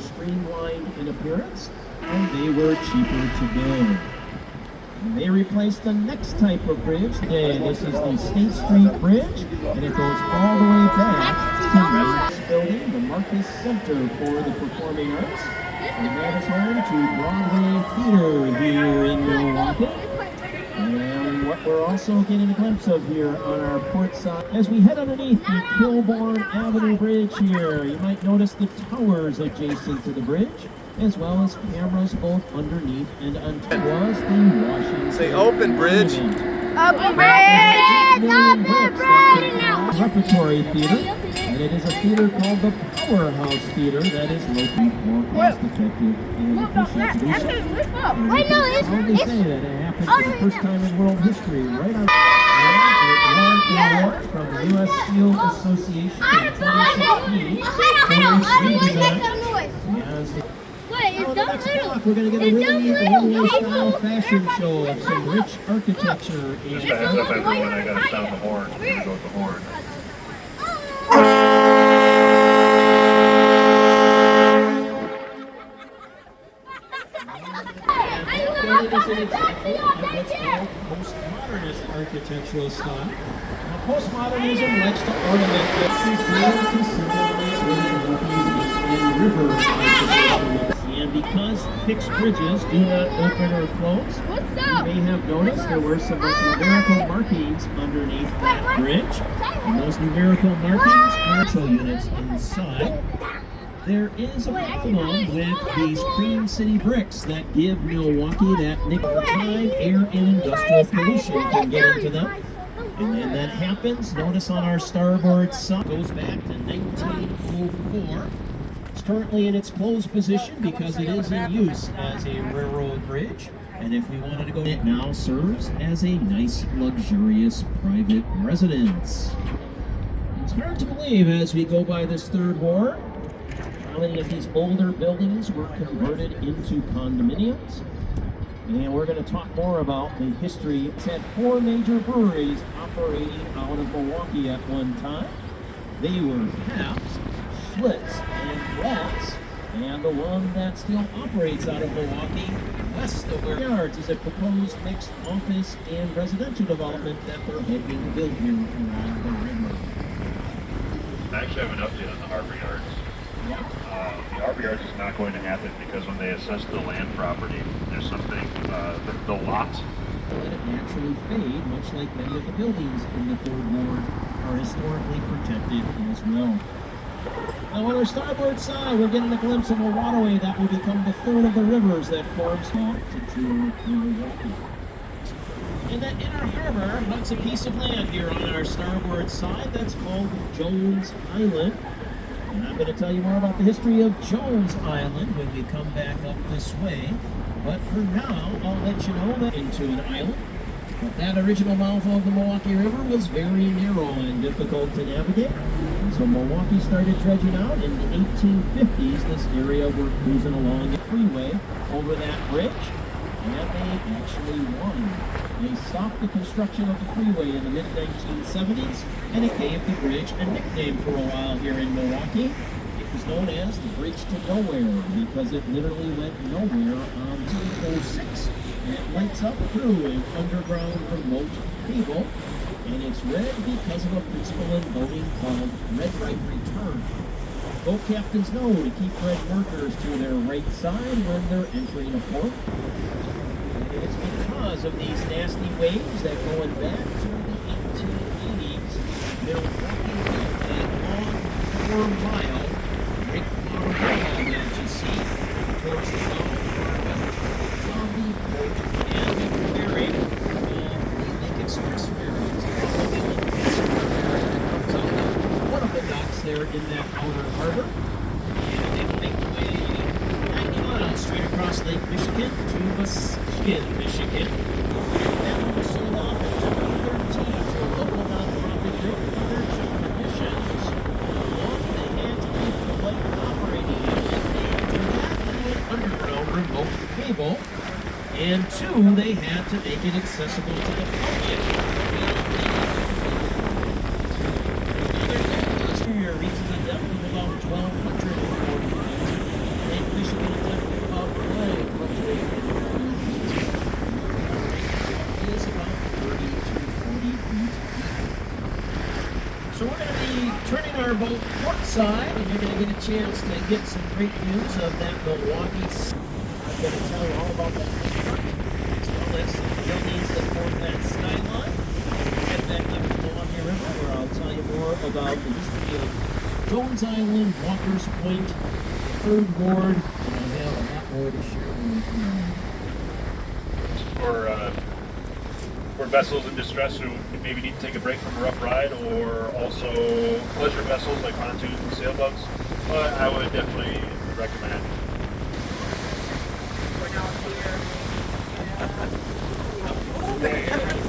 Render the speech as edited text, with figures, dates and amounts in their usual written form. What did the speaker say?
streamlined in appearance, and they were cheaper to build. They replaced the next type of bridge today. This is the State Street Bridge, and it goes all the way back to this building, the Marcus Center for the Performing Arts. And that is home to Broadway Theater here in Milwaukee. And what we're also getting a glimpse of here on our port side, as we head underneath the Kilbourne Avenue Bridge here, you might notice the towers adjacent to the bridge, as well as cameras both underneath and on top. Was the Washington Say open bridge. Open bridge! Open bridge! Repertory Theater, and it is a theater called the Powerhouse Theater that is located more cost-effective and efficient to do so. Wait, no, it's... How they say that it happened for the first time in world history, right on. It won an award from the U.S. Steel Association in 2016 for its redesign as the next block, we're going to get a really one-way style fashion show of some rich architecture. Just to heads up everyone, I gotta sound the horn. I'm gonna go with the horn. It is an example of what's called postmodernist architectural style. Now, postmodernism likes to ornament this real to symbolize and river architecture. And because fixed bridges do not open or close, you may have noticed there were some numerical markings underneath that bridge. And those numerical markings are control units inside. There is a problem with these Cream City bricks that give Milwaukee that nickname. Time, air, and industrial pollution can get into them. And then that happens. Notice on our starboard side, goes back to 1904. It's currently in its closed position because it is in use as a railroad bridge. And if we wanted to go, it now serves as a nice, luxurious private residence. It's hard to believe as we go by this third ward, how many of these older buildings were converted into condominiums. And we're going to talk more about the history. It's had 4 major breweries operating out of Milwaukee at one time. They were Pabst, Schlitz, and Watts. And the one that still operates out of Milwaukee, west of where Yards, is a proposed mixed office and residential development that they're hoping to build here along the river. I actually have an update on the Harbor Yards. The Harbor Yards is not going to happen because when they assess the land property, there's something, the lot. Let it naturally fade, much like many of the buildings in the third ward are historically protected as well. Now on our starboard side, we're getting a glimpse of a waterway that will become the third of the rivers that forms to Milwaukee. And that inner harbor hugs a piece of land here on our starboard side that's called Jones Island. And I'm going to tell you more about the history of Jones Island when we come back up this way. But for now, I'll let you know that into an island. But that original mouth of the Milwaukee River was very narrow and difficult to navigate. And so Milwaukee started dredging out in the 1850s. This area were cruising along the freeway over that bridge. And they actually won. They stopped the construction of the freeway in the mid-1970s, and it gave the bridge a nickname for a while here in Milwaukee. It was known as the Bridge to Nowhere because it literally went nowhere on 206. And it lights up through an underground remote cable, and it's red because of a principle in boating called red right return. Boat captains know to keep red markers to their right side when they're entering a port. And it's because of these nasty waves that going back to the 1880s, Milwaukee built a long 4-mile breakwater wall that you see towards the south of the port and the ferry, the Lake Express ferry. It's one of the docks there in that outer harbor. And they make the way 90 miles straight across Lake Michigan to Muskegon, Michigan. And was sold off in 2013 to a local nonprofit group under 2 conditions. One, they had to keep the light operating, and they do not do an underground remote cable. And 2, they had to make it accessible to the public. Here reaches a depth of about 1,240 feet. They our boat port side, and you're going to get a chance to get some great views of that Milwaukee. I'm going to tell you all about that restaurant, as well as some buildings that form that skyline. Get back up to the Milwaukee River, where I'll tell you more about the history of Jones Island, Walker's Point, the Third Ward, and I have a lot more to share with you. For vessels in distress who maybe need to take a break from a rough ride, or also pleasure vessels like pontoons and sailboats, I would definitely recommend. We're now here.